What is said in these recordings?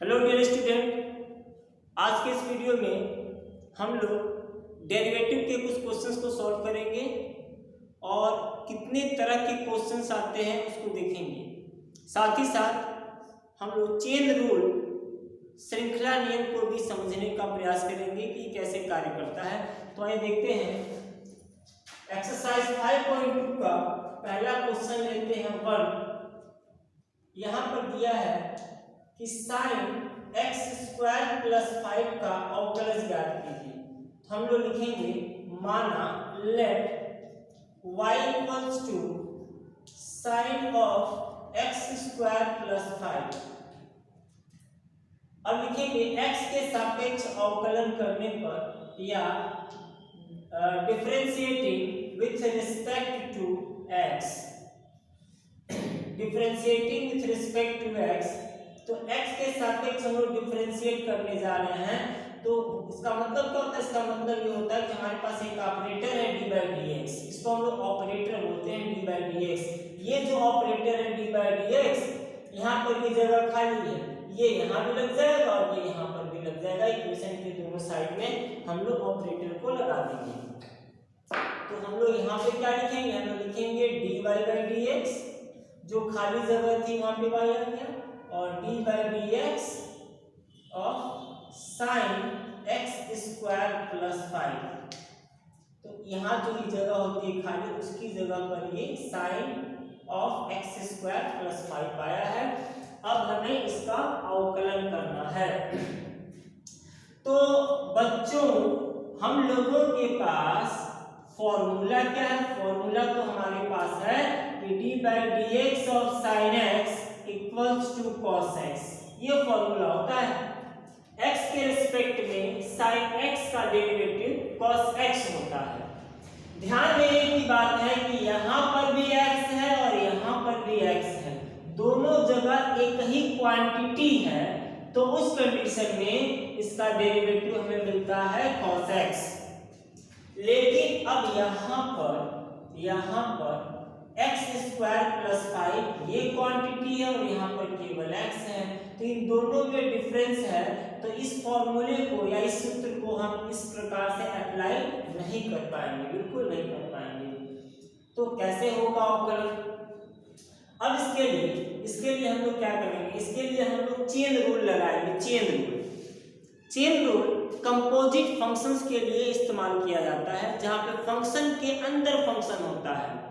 Hello dear student, आज के इस वीडियो में हम लोग डेरिवेटिव के कुछ क्वेश्चंस को सॉल्व करेंगे और कितने तरह के क्वेश्चंस आते हैं उसको देखेंगे। साथ ही साथ हम लोग चेन रूल श्रृंखला नियम को भी समझने का प्रयास करेंगे कि कैसे कार्य करता है। तो आइए देखते हैं एक्सरसाइज 5.2 का पहला क्वेश्चन लेते हैं। 1 यहाँ पर दिया है कि साइन एक्स स्क्वायर प्लस 5 का अवकलज ज्ञात कीजिए। तो हम लोग लिखेंगे माना let y equals to sine of x square plus 5। अब लिखेंगे x के सापेक्ष अवकलन करने पर या differentiating with respect to x, differentiating with respect to x, तो x के सापेक्ष हम लोग डिफरेंशिएट करने जा रहे हैं। तो इसका मतलब क्या होता है? इसका मतलब ये होता है कि हमारे पास एक ऑपरेटर है d बाई डी एक्स, इसको हम लोग ऑपरेटर बोलते हैं d बाई डी एक्स। ये जो ऑपरेटर है d बाई डी एक्स, यहाँ पर भी जगह खाली है, ये यहाँ भी लग जाएगा और ये यहाँ पर भी लग जाएगा। इक्वेशन के दोनों साइड में हम लोग ऑपरेटर को लगा देंगे। तो हम लोग यहाँ पे क्या लिखेंगे? हम लोग लिखेंगे dy बाई डी एक्स, जो खाली जगह थी वहां पे y आ गया, और d by D x of sine x square plus 5। तो यहाँ जो ये जगह होती है खाली, उसकी जगह पर ये sine of x square plus 5 आया है। अब हमें इसका अवकलन करना है। तो बच्चों, हम लोगों के पास फॉर्मूला क्या है? फॉर्मूला तो हमारे पास है कि d by D x of sine x equals to cos x. ये फॉर्मूला होता है। x के रिस्पेक्ट में साइन x का डेरिवेटिव कॉस x होता है। ध्यान देने की बात है कि यहाँ पर भी x है और यहाँ पर भी x है, दोनों जगह एक ही क्वांटिटी है। तो उस कंडीशन में इसका डेरिवेटिव हमें मिलता है कॉस x। लेकिन अब यहाँ पर एक्स स्क्वायर प्लस 5 ये क्वांटिटी है और यहाँ पर केवल x है, तो इन दोनों में डिफरेंस है। तो इस फॉर्मूले को या इस सूत्र को हम इस प्रकार से अप्लाई नहीं कर पाएंगे, बिल्कुल नहीं कर पाएंगे। तो कैसे होगा अवकलन? अब इसके लिए हम लोग क्या करेंगे? इसके लिए हम लोग चेन रूल लगाएंगे। चेन रूल कंपोजिट फंक्शंस के लिए इस्तेमाल किया जाता है, जहाँ पे फंक्शन के अंदर फंक्शन होता है।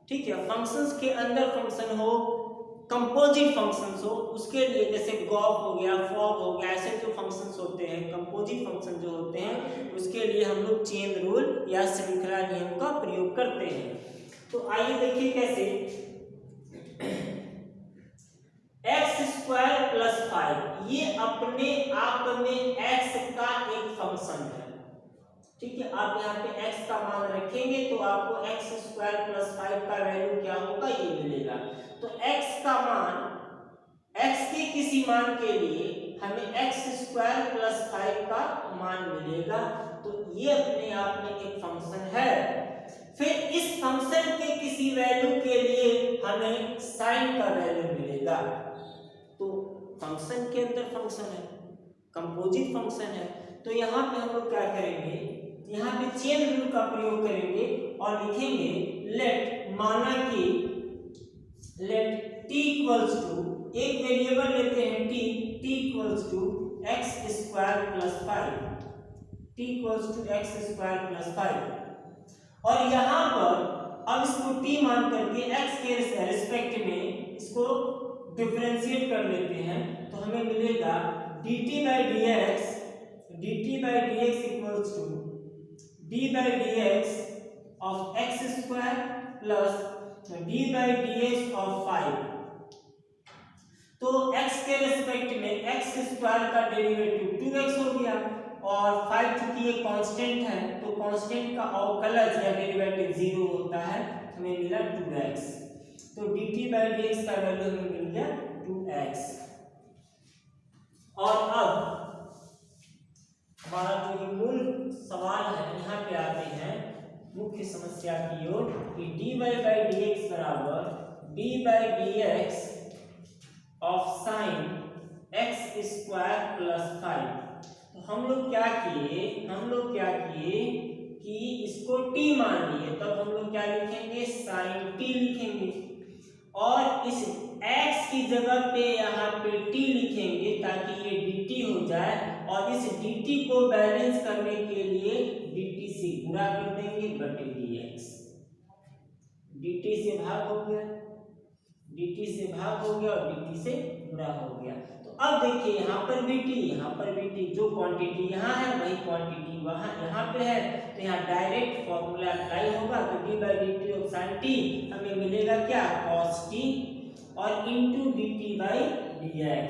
ठीक है, फंक्शंस के अंदर फंक्शन हो, कंपोजिट फंक्शंस हो, उसके लिए जैसे गॉफ हो गया, फॉग हो गया, ऐसे जो फंक्शंस होते हैं, कंपोजिट फंक्शन जो होते हैं, उसके लिए हम लोग चेन रूल या श्रृंखला नियम का प्रयोग करते हैं। तो आइए देखिए कैसे। एक्स स्क्वायर प्लस 5 ये अपने आप में x का एक फंक्शन है। ठीक है, आप यहाँ पे x का मान रखेंगे तो आपको एक्स स्क्वायर प्लस 5 का वैल्यू क्या होगा ये मिलेगा। तो x का मान, x के किसी मान के लिए हमें एक्स स्क्वायर प्लस 5 का मान मिलेगा। तो ये अपने आप में एक फंक्शन है। फिर इस फंक्शन के किसी वैल्यू के लिए हमें साइन का वैल्यू मिलेगा। तो फंक्शन के अंदर फंक्शन है, कंपोजिट फंक्शन है। तो यहाँ पे हम लोग क्या करेंगे? यहाँ पे चेन रूल का प्रयोग करेंगे और लिखेंगे लेट, माना कि लेट t इक्वल्स टू, एक वेरिएबल लेते हैं t equals to x square plus 5, t equals to x square plus 5। और यहाँ पर अब इसको t मान करके x के रिस्पेक्ट में इसको डिफरेंशिएट कर लेते हैं। तो हमें मिलेगा dt by D x equals to d by D x of x square plus d by D x of 5। तो x के रिस्पेक्ट में x स्क्वायर का डेरिवेटिव 2x हो गया, और 5 चूंकि ये कांस्टेंट है तो कांस्टेंट का अवकलज या डेरिवेटिव 0 होता है, हमें मिला 2x। तो dt बाई डी एक्स का वैल्यू हमें मिल गया 2x। और अब हमारा जो मूल सवाल है, यहाँ पे आते हैं मुख्य समस्या की ओर कि dy बाई डी एक्स बराबर d by D x of sine x square plus 5। तो हम लोग क्या किए कि इसको t मान लिए, तब हम लोग क्या लिखेंगे sin t लिखेंगे, और इस x की जगह पे यहाँ पे t लिखेंगे ताकि ये dt हो जाए, और इस dt को बैलेंस करने के लिए dt से गुणा कर देंगे बटे dx। dt से भाग हो गया और dt से गुणा हो गया। तो अब देखिए यहाँ पर भी t, जो क्वांटिटी यहाँ है वही क्वांटिटी वहाँ यहाँ पे है, तो यहाँ डायरेक्ट फॉर्मूला अप्लाई होगा। तो d by D T of sine T हमें मिलेगा क्या, cos t, और इंटू dt बाई dx,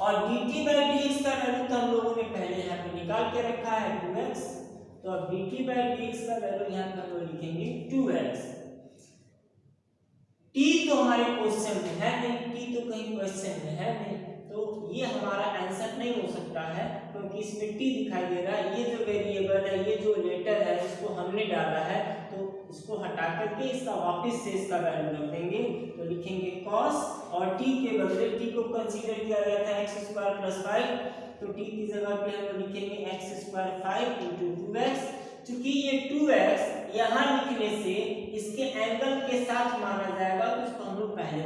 और dt बाई dx का वैल्यू तो हम लोगों ने पहले यहाँ पे निकाल के रखा है 2x। तो अब dt बाई dx का वैल्यू यहाँ पे हम लोग लिखेंगे 2x। t तो हमारे क्वेश्चन में है नहीं, t तो कहीं क्वेश्चन में है नहीं, तो ये हमारा आंसर नहीं हो सकता है, क्योंकि इसमें t दिखाई दे रहा है। ये जो वेरिएबल है, ये जो लेटर है, इसको हमने डाला है, तो इसको हटा करके इसका वापस से इसका वैल्यू रख देंगे। तो लिखेंगे cos, और t के बदले t को कंसीडर किया गया था x स्क्वायर प्लस 5, तो t की जगह पे हम लिखेंगे x स्क्वायर 5 इंटू 2x। चूंकि ये 2x यहाँ लिखने से इसके एंगल के साथ माना जाएगा, तो इसको हम लोग पहले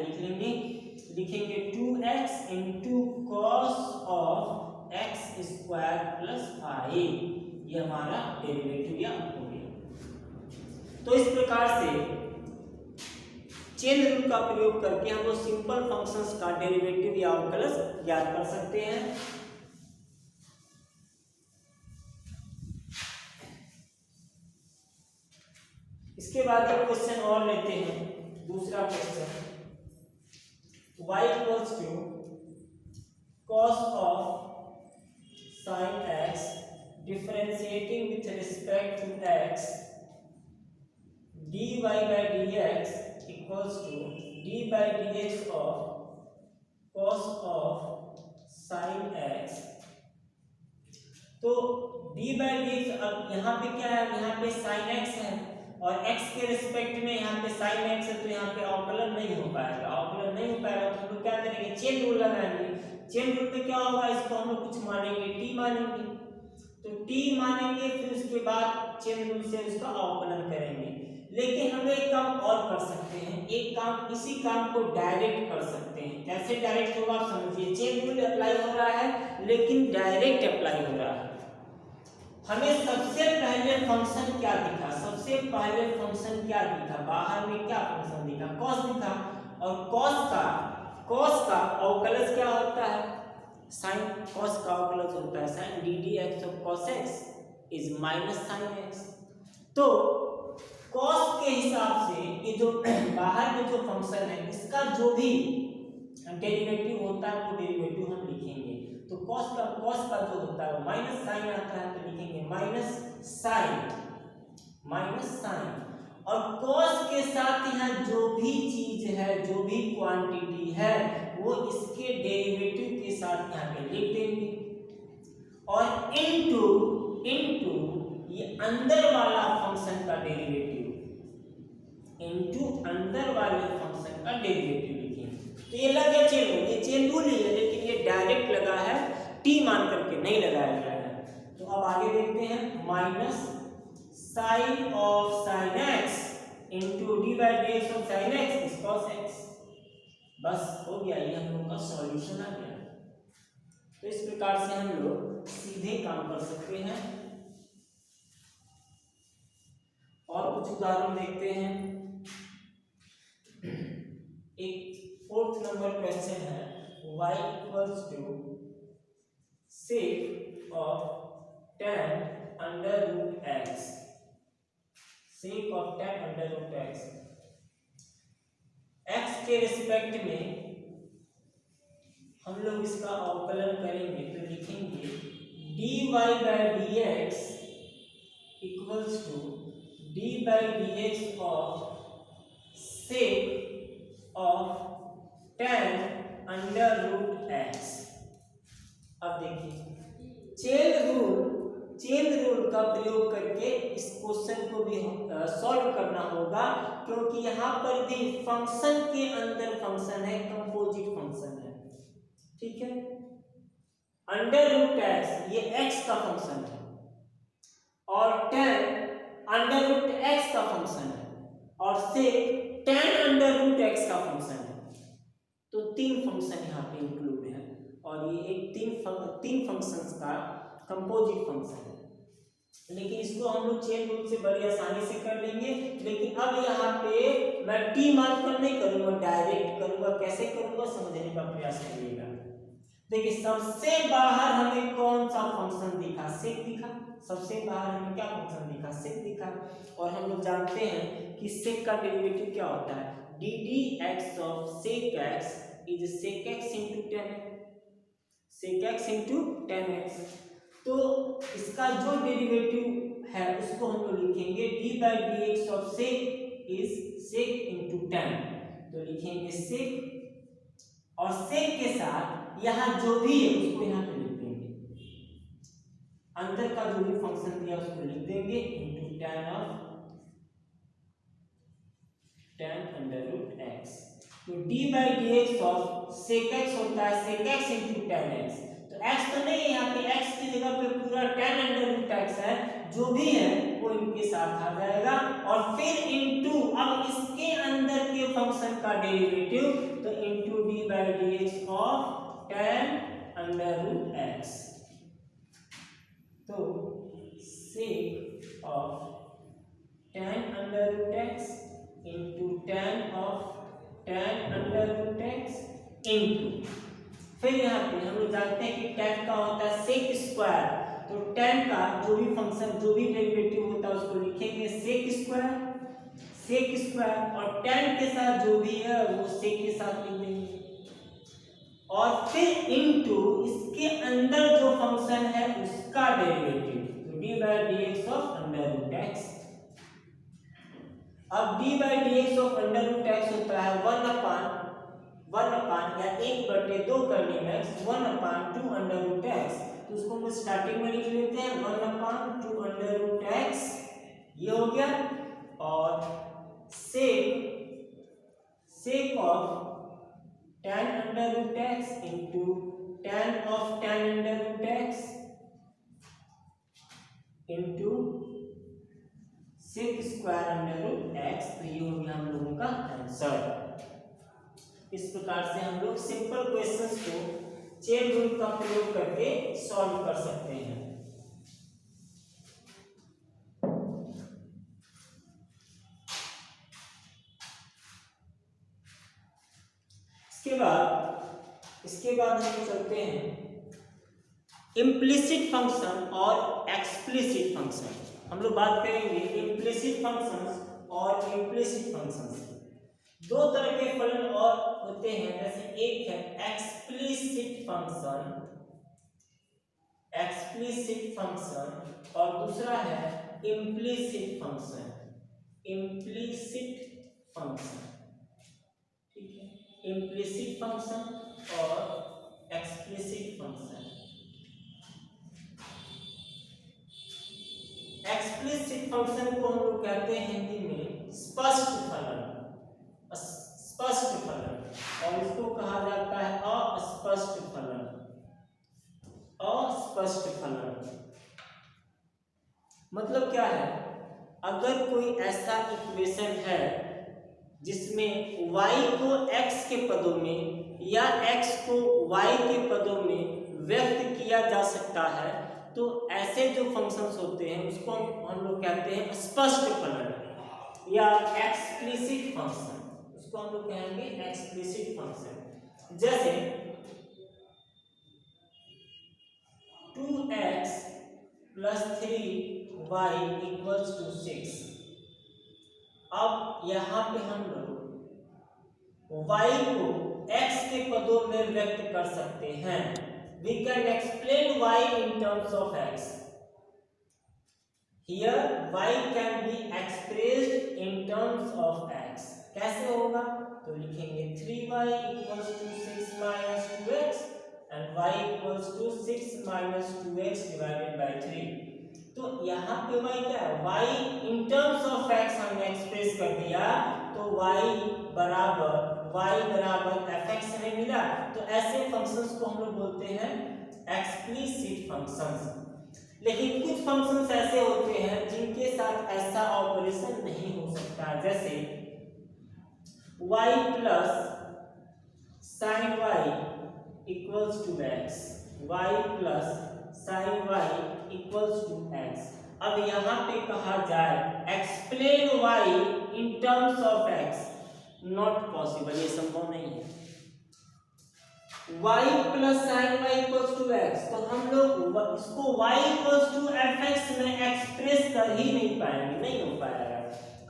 लिखेंगे 2x into cos of x square plus 5। ये हमारा डेरिवेटिव या हो गया। तो इस प्रकार से चेन रूल का प्रयोग करके हम लोग सिंपल फंक्शंस का डेरिवेटिव या अवकलज ज्ञात कर सकते हैं। इसके बाद एक क्वेश्चन और लेते हैं, दूसरा question, y equals to cos of sin x differentiating with respect to x dy by dx equals to d by dx of cos of sin x। तो d by dx, अब यहाँ पे क्या है, यहाँ पे sin x है, और x के रिस्पेक्ट में यहाँ पे sin x है, तो यहाँ पे अवकलन नहीं हो पाएगा। तो हम लोग क्या करेंगे, चेन रूल लगाएंगे। चेन रूल में क्या होगा, इसको हम लोग कुछ मानेंगे, t मानेंगे, तो t मानेंगे, फिर उसके बाद चेन रूल से उसका अवकलन करेंगे। लेकिन हम एक काम और कर सकते हैं, इसी काम को डायरेक्ट कर सकते हैं। कैसे डायरेक्ट होगा आप समझिए, चेन रूल अप्लाई हो रहा है लेकिन डायरेक्ट अप्लाई हो रहा है। हमें सबसे पहले फंक्शन क्या दिखा, बाहर में क्या फंक्शन दिखा, cos दिखा, और cos का अवकलज क्या होता है, sin। cos का अवकलज होता है sin ddx of cos x is minus sin x। तो cos के हिसाब से ये जो बाहर में जो फंक्शन है, इसका जो भी डेरिवेटिव होता है वो डेरिवेटिव हम लिखेंगे। तो cos का जो होता है वो माइनस साइन आता है, तो लिखेंगे माइनस साइन, और cos के साथ यहाँ जो भी चीज है, जो भी क्वांटिटी है, वो इसके डेरिवेटिव के साथ यहाँ पे लिख देंगे, और इनटू ये अंदर वाला फंक्शन का डेरिवेटिव, लिखेंगे। तो ये लग गया चेन रूल, ये चेन रूल ही है, लेकिन ये डायरेक्ट लगा है, t मान करके नहीं लगाया गया है। तो अब आगे देखते हैं, minus sine of sine x into D by D x of sine x is cos x। बस हो गया, ये हम लोग का सॉल्यूशन आ गया। तो इस प्रकार से हम लोग सीधे काम कर सकते हैं। और कुछ उदाहरण देखते हैं। एक 4th नंबर क्वेश्चन है, y इक्वल्स टू sec of tan under root x, x के रिस्पेक्ट में हम लोग इसका अवकलन करेंगे, तो लिखेंगे dy by dx equals to d by dx of sec of tan under root x। अब देखिए, चेन रूल का प्रयोग करके इस क्वेश्चन को भी सॉल्व करना होगा, क्योंकि यहाँ पर भी फंक्शन के अंदर फंक्शन है, कंपोजिट फंक्शन है। ठीक है। अंडर रूट एक्स ये एक्स का फंक्शन है और tan अंडर रूट एक्स का फंक्शन है और sec tan under root x का फंक्शन है। तो तीन फंक्शन यहाँ पे इंक्लूड है और ये एक तीन फंक्शंस का कंपोजिट फंक्शन है। लेकिन इसको हम लोग चेन रूल से बड़ी आसानी से कर लेंगे। लेकिन अब यहाँ पे मैं टी मार्क कर नहीं करूंगा, डायरेक्ट करूंगा। कैसे करूंगा समझने का प्रयास करिएगा। देखिए सबसे बाहर हमें कौन सा फंक्शन दिखा, सेक दिखा। सबसे बाहर हमें क्या फंक्शन दिखा, सेक दिखा। और हम लोग जानते हैं कि सेक का डेरिवेटिव क्या होता है, d d x of sec x is sec x into tan x, sec x into tan x. तो इसका जो डेरिवेटिव है उसको हम लोग लिखेंगे d by D x of sec is sec into tan. तो लिखेंगे सेक और सेक के साथ यहाँ जो भी है उसको यहाँ पे लिख देंगे, अंदर का जो भी फंक्शन दिया उसको लिख देंगे into tan of tan under root x. तो D by D x of sec X होता है sec x into tan x. तो एक्स तो नहीं है यहाँ पे, एक्स की जगह पे पूरा टेन अंडर रूट एक्स है, जो भी है वो इनके साथ आ जाएगा। और फिर इंटू अब इसके अंदर के फंक्शन का डेरिवेटिव, तो into D by D x of tan under root x. तो sec of tan under root x into tan of tan under root x into, फिर यहाँ पे हम लोग जानते हैं कि tan का होता है सेक स्क्वायर। तो tan का जो भी फंक्शन जो भी डेरिवेटिव होता है उसको लिखेंगे सेक स्क्वायर और tan के साथ जो भी है वो सेक के साथ लिख देंगे और फिर इनटू इसके अंदर जो फंक्शन है उसका डेरिवेटिव, तो D by D x of under root X. अब D by D x of under root X होता है वन अपान या एक बटे दो कर लेना x, one upon two under root x. तो उसको हम स्टार्टिंग में लिख लेते हैं one upon two under root x, ये हो गया। और sec of tan under root x into tan of tan under root x into sec square under root x. तो ये हो गया हम लोगों का आंसर। इस प्रकार से हम लोग सिंपल क्वेश्चंस को चेन रूल का प्रयोग करके सॉल्व कर सकते हैं। इसके बाद हम चलते हैं इम्प्लिसिट फंक्शन और एक्सप्लिसिट फंक्शन। हम लोग बात करेंगे इम्प्लिसिट फंक्शंस और इम्प्लिसिट फंक्शंस। दो तरह के फलन और होते हैं, जैसे एक है एक्सप्लिसिट फंक्शन और दूसरा है इम्प्लिसिट फंक्शन। ठीक है, इम्प्लिसिट फंक्शन और एक्सप्लिसिट फंक्शन। एक्सप्लिसिट फंक्शन को हम लोग कहते हैं हिंदी में स्पष्ट फलन और इसको कहा जाता है अस्पष्ट फलन। मतलब क्या है, अगर कोई ऐसा इक्वेशन है जिसमें y को x के पदों में या x को y के पदों में व्यक्त किया जा सकता है, तो ऐसे जो फंक्शंस होते हैं उसको हम लोग कहते हैं स्पष्ट फलन या एक्सप्लिसिट फंक्शन। उसको हम लोग कहेंगे एक्सप्लिसिट फंक्शन। जैसे 2x plus 3y equals to 6। अब यहाँ पे हम लोग y को x के पदों में व्यक्त कर सकते हैं। We can explain y in terms of x. Here y can be expressed in terms of x. कैसे होगा, तो लिखेंगे 3y equals to 6 minus 2x and y equals to 6 minus 2x divided by 3। तो यहाँ पे y क्या है, y in terms of x हमने एक्सप्रेस कर दिया, तो y बराबर fx हमें मिला। तो ऐसे फंक्शंस को हम लोग बोलते हैं एक्सप्लिसिट फंक्शंस। लेकिन कुछ फंक्शंस ऐसे होते हैं जिनके साथ ऐसा ऑपरेशन नहीं हो सकता, जैसे y plus sine y equals to x, Y plus sine y equals to x. अब यहाँ पे कहा जाए explain y in terms of x, not possible, ये संभव नहीं है। y plus sine y equals to x, तो हम लोग इसको y equals to f x में एक्सप्रेस कर ही नहीं पाएंगे, नहीं हो पाएगा।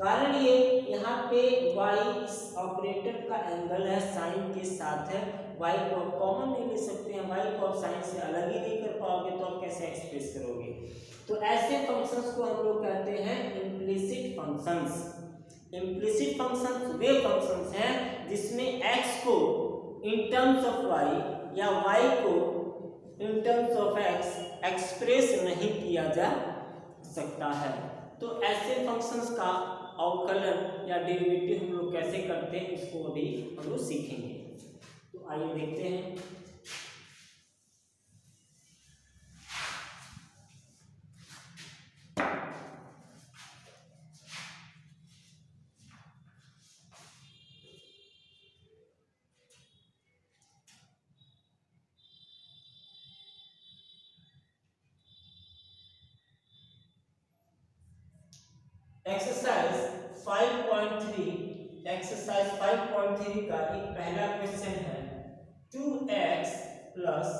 कारण ये यहाँ पे y इस ऑपरेटर का एंगल है साइन के साथ है, y को आप कॉमन नहीं ले सकते हैं, y को आप साइन से अलग ही नहीं कर पाओगे, तो आप कैसे एक्सप्रेस करोगे। तो ऐसे फंक्शंस को हम लोग कहते हैं इम्प्लिसिट फंक्शंस। इम्प्लिसिट फंक्शंस वे फंक्शंस हैं जिसमें x को इन टर्म्स ऑफ y या y को इन टर्म्स ऑफ x एक्सप्रेस नहीं किया जा सकता है। तो ऐसे फंक्शंस का अवकलन या डेरिवेटिव हम लोग कैसे करते हैं, इसको अभी हम लोग सीखेंगे। तो आइए देखते हैं। एक्सरसाइज 5.3 का एक पहला क्वेश्चन है 2x plus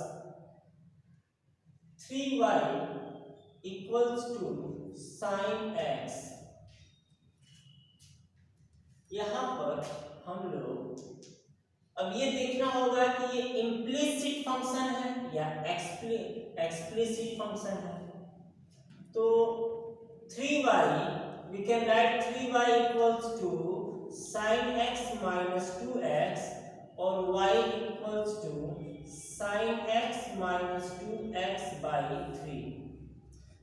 3y equals to sine x। यहाँ पर हम लोग अब ये देखना होगा कि ये इम्प्लिसिट फंक्शन है या एक्सप्लिसिट फंक्शन है। तो 3y we can write 3y equals to sin x minus 2x और y equals to sin x minus 2x by 3।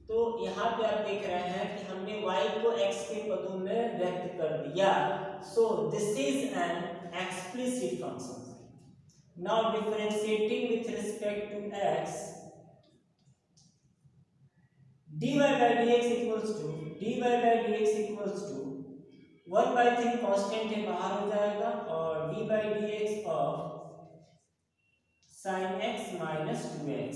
तो यहाँ पे आप देख रहे हैं कि हमने y को x के पदों में व्यक्त कर दिया। So this is an explicit function. Now differentiating with respect to x, dy by dx equals to 1/3 constant है, बाहर हो जाएगा, और d by dx of sin x minus 2x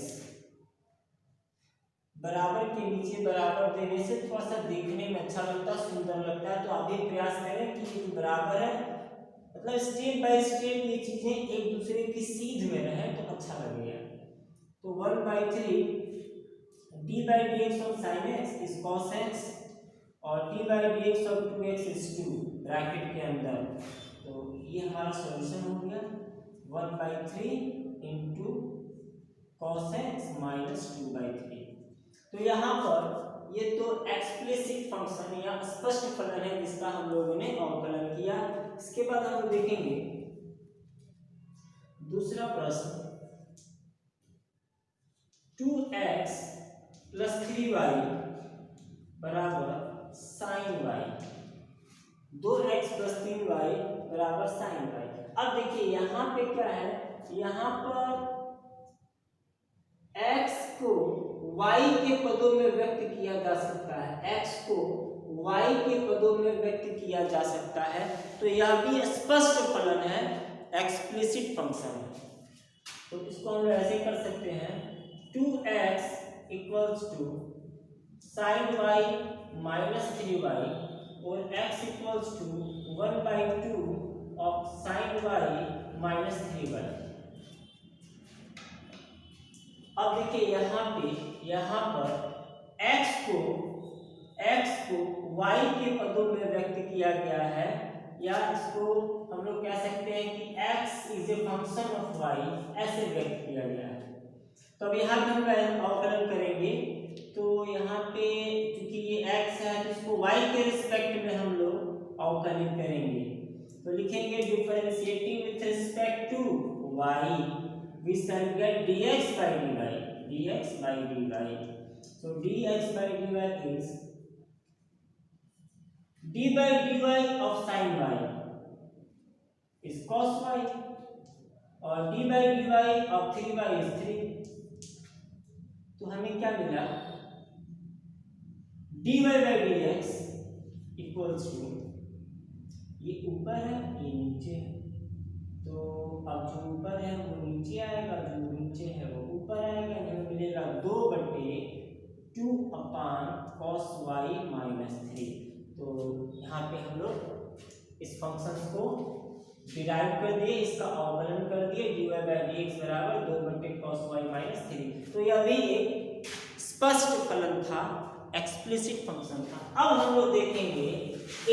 बराबर के नीचे बराबर देने से थोड़ा सा देखने में अच्छा लगता है, सुंदर लगता है। तो आप भी प्रयास करें कि ये बराबर है, मतलब स्टेप बाय स्टेप ये चीजें एक दूसरे की सीध में रहें तो अच्छा लगेगा। तो 1/3 d by dx of sin x is cos x और d by dx of 2x is 2 bracket के अंदर। तो ये हमारा सॉल्यूशन हो गया 1/3 इंटू cos x माइनस 2/3। तो यहाँ पर ये तो एक्सप्लिसिट फंक्शन या स्पष्ट फलन है जिसका हम लोगों ने अवकलन किया। इसके बाद हम देखेंगे दूसरा प्रश्न 2x प्लस 3y बराबर sign y, 2x plus 3y बराबर साइन y। अब देखिए यहाँ पे क्या है, यहाँ पर x को y के पदों में व्यक्त किया जा सकता है, x को y के पदों में व्यक्त किया जा सकता है। तो यह भी स्पष्ट फलन है, एक्सप्लिसिट फंक्शन है। तो इसको हम ऐसे कर सकते हैं 2x equals to sine y minus 3y और x equals to 1/2 of sine y minus 3y। अब देखिए यहाँ पर x को y के पदों में व्यक्त किया गया है, या इसको हम लोग कह सकते हैं कि x is a function of y, ऐसे व्यक्त किया गया है। तो अब यहाँ पे हम अवकलन करेंगे, तो यहाँ पे क्योंकि ये x है तो इसको y के रिस्पेक्ट में हम लोग अवकलित करेंगे। तो लिखेंगे differentiating with respect to y we shall get dx by dy। So dx by dy is d by dy of sin y is cos y और dy dy of 3y is 3। तो हमें क्या मिला, dy by dx equals to, ये ऊपर है ये नीचे है, तो अब जो ऊपर है वो नीचे आएगा, जो नीचे है वो ऊपर आएगा। हमें मिलेगा 2/2 अपान cos y माइनस 3। तो यहाँ पे हम लोग इस फंक्शन को डिराइव कर दिए, इसका अवकलन कर दिए, dy by dx बराबर 2/cos y माइनस 3। तो यह भी एक स्पष्ट फलन था, एक्सप्लिसिट फंक्शन था। अब हम लोग देखेंगे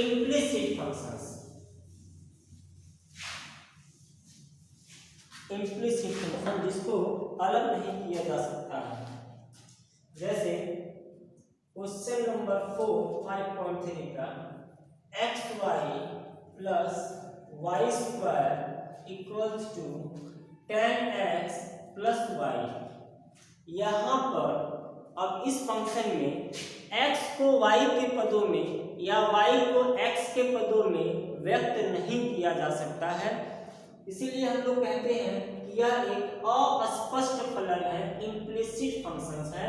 इम्प्लिसिट फंक्शंस। इम्प्लिसिट फंक्शन जिसको अलग नहीं किया जा सकता है, जैसे क्वेश्चन नंबर 4 5.3 का xy plus y square equals to 10x plus y. यहाँ पर अब इस फंक्शन में x को y के पदों में या y को x के पदों में व्यक्त नहीं किया जा सकता है, इसीलिए हम लोग कहते हैं कि यह एक अस्पष्ट फलन है, इम्प्लिसिट फंक्शन है।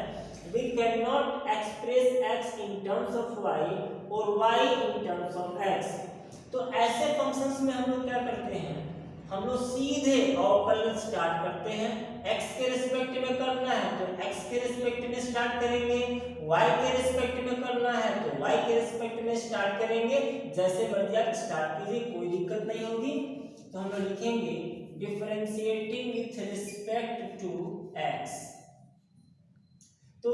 We cannot express x in terms of y और y in terms of x। तो ऐसे फंक्शंस में हम लोग क्या करते हैं, हम लोग सीधे अवकलन स्टार्ट करते हैं। x के रिस्पेक्ट में करना है तो x के रिस्पेक्ट में स्टार्ट करेंगे, y के रिस्पेक्ट में करना है तो y के रिस्पेक्ट में स्टार्ट करेंगे। जैसे मर्जी आप स्टार्ट कीजिए, कोई दिक्कत नहीं होगी। तो हम लोग लिखेंगे differentiating with respect to x। तो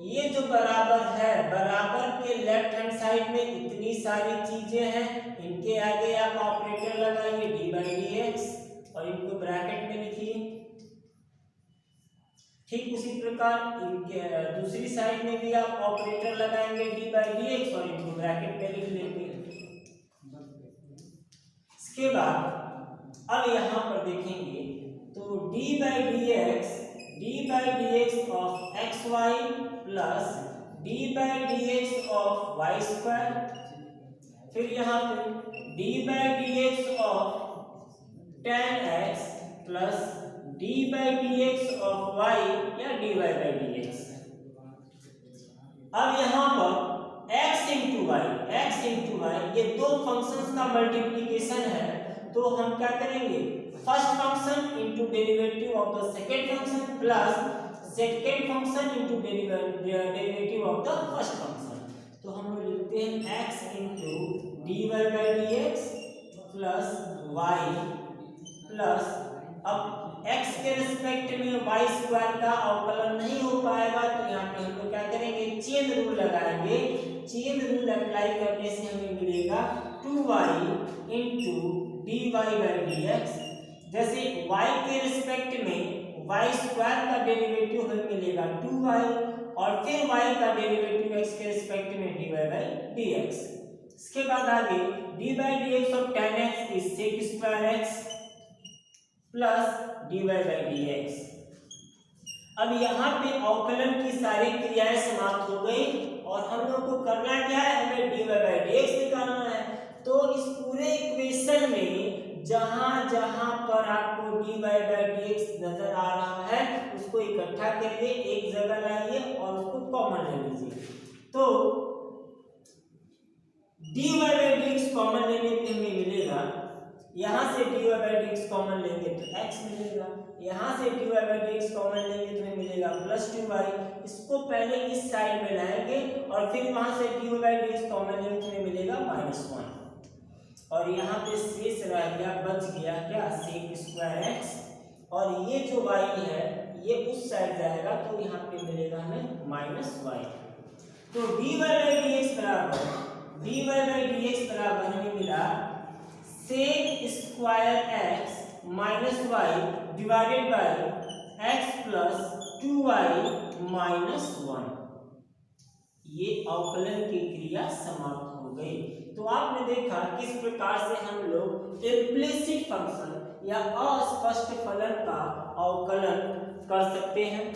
ये जो बराबर है, बराबर के लेफ्ट हैंड साइड में इतनी सारी चीजें हैं, इनके आगे आप ऑपरेटर लगाएंगे डी बाई डी एक्स और इनको ब्रैकेट में लिखिए। ठीक उसी प्रकार इनके दूसरी साइड में भी आप ऑपरेटर लगाएंगे डी बाई डी एक्स और इनको ब्रैकेट में लिख लेंगे। इसके बाद अब यहाँ पर देखेंगे तो D by D x of X Y plus D by D x of Y square, फिर यहाँ पे D by D x of 10x plus D by D x of Y या D Y by D X. अब यहाँ पर x into Y, ये दो functions का मल्टीप्लीकेशन है, तो हम क्या करेंगे, first function into derivative of the second function plus second function into derivative of the first function. तो हम लोग लिखते हैं x into d Y by D x plus y plus, अब x के रिस्पेक्ट में वाई स्क्वायर का अवकलन नहीं हो पाएगा, तो यहाँ पे हम लोग क्या करेंगे, चेन रूल लगाएंगे। चेन रूल अप्लाई करने से हमें मिलेगा 2y into d Y by D x. जैसे y के रिस्पेक्ट में वाई स्क्वायर का डेरिवेटिव हमें मिलेगा 2y और फिर y का डेरिवेटिव x के रिस्पेक्ट में dy बाई dx। इसके बाद आगे dy by dx of 10x is sec square x plus dy by dx। अब यहाँ पे अवकलन की सारी क्रियाएं समाप्त हो गई और हम लोग को करना क्या है, हमें dy बाई dx निकालना है। तो इस पूरे इक्वेशन में जहां जहां पर आपको dy बाई dx नजर आ रहा है उसको इकट्ठा करिए, एक जगह लाइए और उसको कॉमन ले लीजिए। तो dy बाई dx कॉमन लेने पे हमें मिलेगा, यहाँ से dy बाई dx कॉमन लेंगे तो x मिलेगा, यहाँ से dy बाई dx कॉमन लेंगे तो हमें मिलेगा प्लस 2y। इसको पहले इस साइड में लाएंगे और फिर वहां से dy बाई dx कॉमन लेंगे तो हमें मिलेगा -1 और यहाँ पे शेष रह गया, बच गया क्या, sec स्क्वायर x और ये जो y है ये उस साइड जाएगा तो यहाँ पे मिलेगा हमें -y। तो dy बाई dx बराबर हमें मिला sec square x minus y divided by x plus 2y minus 1। ये अवकलन की क्रिया समाप्त हो गई। तो आपने देखा किस प्रकार से हम लोग इम्प्लिसिट फंक्शन या अस्पष्ट फलन का अवकलन कर सकते हैं।